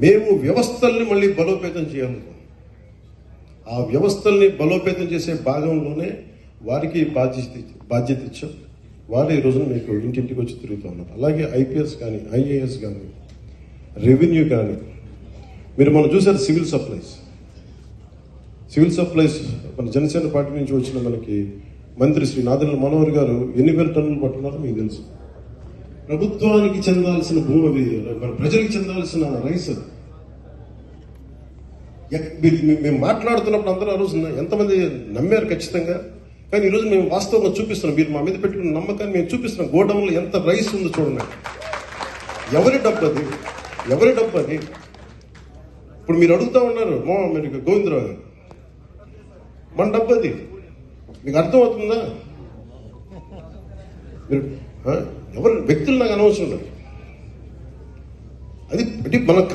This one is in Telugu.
మేము వ్యవస్థల్ని మళ్ళీ బలోపేతం చేయాలి. ఆ వ్యవస్థల్ని బలోపేతం చేసే భాగంలోనే వారికి బాధ్యత ఇచ్చాం. వారు ఈ రోజున మీకు ఇంటింటికి వచ్చి తిరుగుతూ ఉన్నారు. అలాగే ఐపీఎస్ కానీ, ఐఏఎస్ కానీ, రెవెన్యూ కానీ, మీరు మనం చూసారు సివిల్ సప్లైస్ మన జనసేన పార్టీ నుంచి వచ్చిన మనకి మంత్రి శ్రీ నాదెండ్ల మనోహర్ గారు ఎన్ని వేల టన్నులు పట్టున్నారో మీకు తెలుసు. ప్రభుత్వానికి చెందాల్సిన భూమి అది, మన ప్రజలకు చెందాల్సిన రైస్ అది. మేము మాట్లాడుతున్నప్పుడు అందరూ ఆ రోజు ఎంతమంది నమ్మారు ఖచ్చితంగా. కానీ ఈరోజు మేము వాస్తవంగా చూపిస్తున్నాం. మీరు మా మీద పెట్టుకున్న నమ్మకాన్ని మేము చూపిస్తున్నాం. గోడౌన్లో ఎంత రైస్ ఉందో చూడండి. ఎవరి డబ్బు అది? ఇప్పుడు మీరు అడుగుతా ఉన్నారు మీరు గోవిందరావు గారు, మన డబ్బు అది. మీకు అర్థమవుతుందా? మీరు ఎవరు వ్యక్తులు నాకు అనవసరం లేదు. అది మన